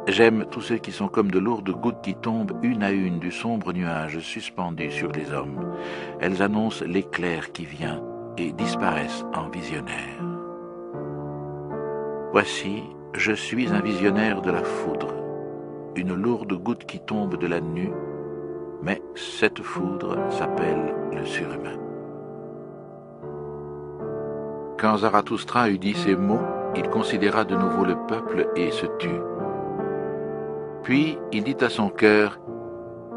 J'aime tous ceux qui sont comme de lourdes gouttes qui tombent une à une du sombre nuage suspendu sur les hommes. Elles annoncent l'éclair qui vient et disparaissent en visionnaire. Voici, je suis un visionnaire de la foudre, une lourde goutte qui tombe de la nue, mais cette foudre s'appelle le surhumain. Quand Zarathustra eut dit ces mots, il considéra de nouveau le peuple et se tut. Puis il dit à son cœur,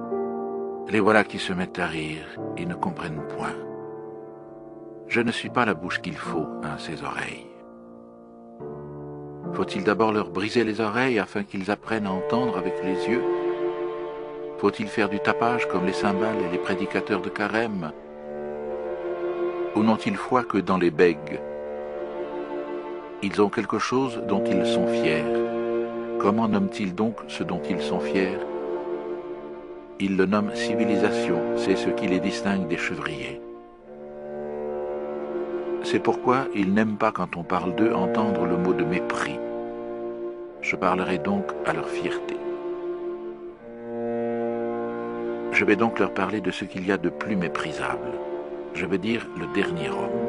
« Les voilà qui se mettent à rire, ils ne comprennent point. Je ne suis pas la bouche qu'il faut à ces oreilles. Faut-il d'abord leur briser les oreilles afin qu'ils apprennent à entendre avec les yeux? Faut-il faire du tapage comme les cymbales et les prédicateurs de carême? Ou n'ont-ils foi que dans les bègues? Ils ont quelque chose dont ils sont fiers. Comment nomment-ils donc ce dont ils sont fiers? Ils le nomment civilisation, c'est ce qui les distingue des chevriers. C'est pourquoi ils n'aiment pas quand on parle d'eux entendre le mot de mépris. Je parlerai donc à leur fierté. Je vais donc leur parler de ce qu'il y a de plus méprisable. Je veux dire le dernier homme.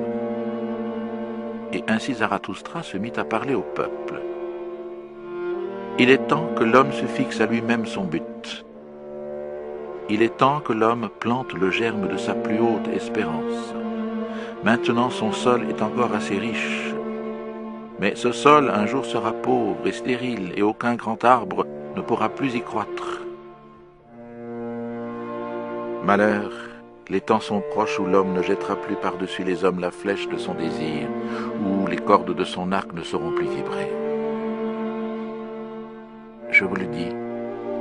Et ainsi Zarathustra se mit à parler au peuple. Il est temps que l'homme se fixe à lui-même son but. Il est temps que l'homme plante le germe de sa plus haute espérance. Maintenant son sol est encore assez riche. Mais ce sol un jour sera pauvre et stérile et aucun grand arbre ne pourra plus y croître. Malheur, les temps sont proches où l'homme ne jettera plus par-dessus les hommes la flèche de son désir, où les cordes de son arc ne sauront plus vibrer. Je vous le dis,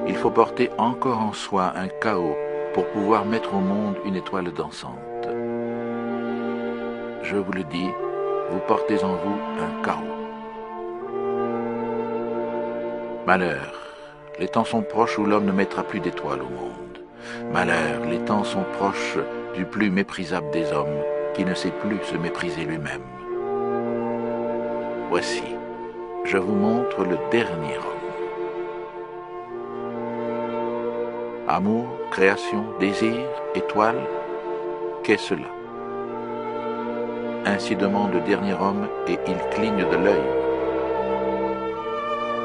il faut porter encore en soi un chaos pour pouvoir mettre au monde une étoile dansante. Je vous le dis, vous portez en vous un chaos. Malheur, les temps sont proches où l'homme ne mettra plus d'étoiles au monde. Malheur, les temps sont proches du plus méprisable des hommes, qui ne sait plus se mépriser lui-même. Voici, je vous montre le dernier homme. Amour, création, désir, étoile, qu'est cela? Ainsi demande le dernier homme et il cligne de l'œil.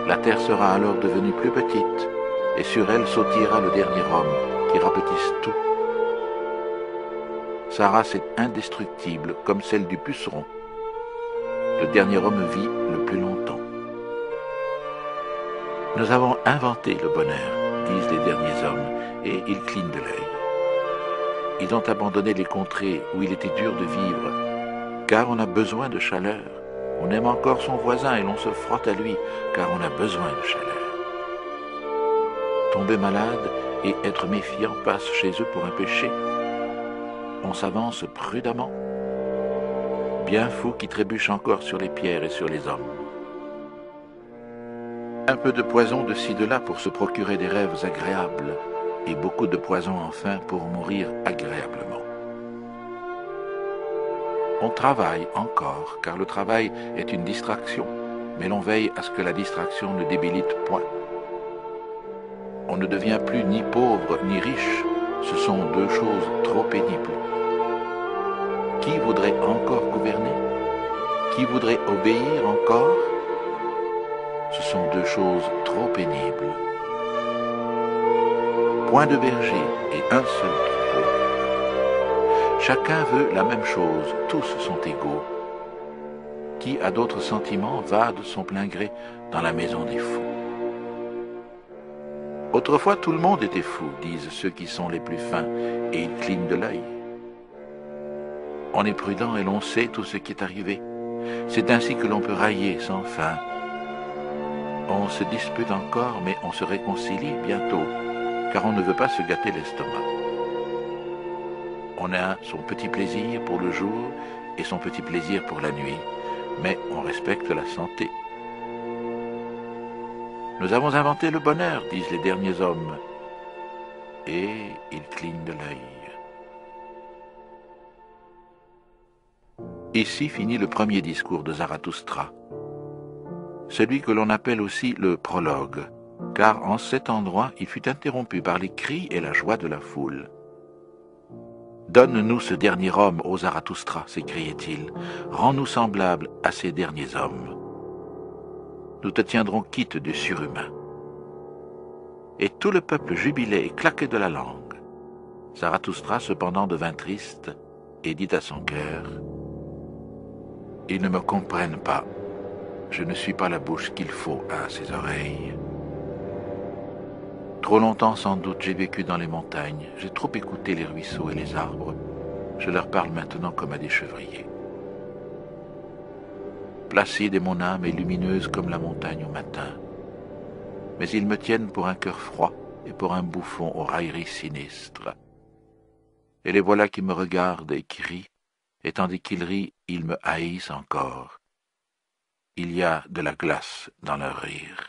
La terre sera alors devenue plus petite et sur elle sautillera le dernier homme qui rapetisse tout. Sa race est indestructible comme celle du puceron. Le dernier homme vit le plus longtemps. Nous avons inventé le bonheur, disent les derniers hommes, et ils clignent de l'œil. Ils ont abandonné les contrées où il était dur de vivre, car on a besoin de chaleur. On aime encore son voisin et l'on se frotte à lui, car on a besoin de chaleur. Tomber malade et être méfiant passe chez eux pour un péché. On s'avance prudemment. Bien fou qui trébuche encore sur les pierres et sur les hommes. Un peu de poison de ci de là pour se procurer des rêves agréables, et beaucoup de poison enfin pour mourir agréablement. On travaille encore, car le travail est une distraction, mais l'on veille à ce que la distraction ne débilite point. On ne devient plus ni pauvre ni riche, ce sont deux choses trop pénibles. Qui voudrait encore gouverner? Qui voudrait obéir encore? Ce sont deux choses trop pénibles. Point de berger et un seul troupeau. Chacun veut la même chose, tous sont égaux. Qui a d'autres sentiments va de son plein gré dans la maison des fous. Autrefois tout le monde était fou, disent ceux qui sont les plus fins, et ils clignent de l'œil. On est prudent et l'on sait tout ce qui est arrivé. C'est ainsi que l'on peut railler sans fin. On se dispute encore, mais on se réconcilie bientôt, car on ne veut pas se gâter l'estomac. On a son petit plaisir pour le jour et son petit plaisir pour la nuit, mais on respecte la santé. Nous avons inventé le bonheur, disent les derniers hommes, et ils clignent de l'œil. Ici finit le premier discours de Zarathustra, celui que l'on appelle aussi le prologue, car en cet endroit il fut interrompu par les cris et la joie de la foule. « Donne-nous ce dernier homme, ô Zarathustra, s'écriait-il, rends-nous semblables à ces derniers hommes. Nous te tiendrons quitte du surhumain. » Et tout le peuple jubilait et claquait de la langue. Zarathustra cependant devint triste et dit à son cœur, « Ils ne me comprennent pas, je ne suis pas la bouche qu'il faut à ces oreilles. Trop longtemps sans doute j'ai vécu dans les montagnes, j'ai trop écouté les ruisseaux et les arbres, je leur parle maintenant comme à des chevriers. Placide est mon âme et lumineuse comme la montagne au matin, mais ils me tiennent pour un cœur froid et pour un bouffon aux railleries sinistres. Et les voilà qui me regardent et qui rient, et tandis qu'ils rient, ils me haïssent encore. Il y a de la glace dans leur rire. »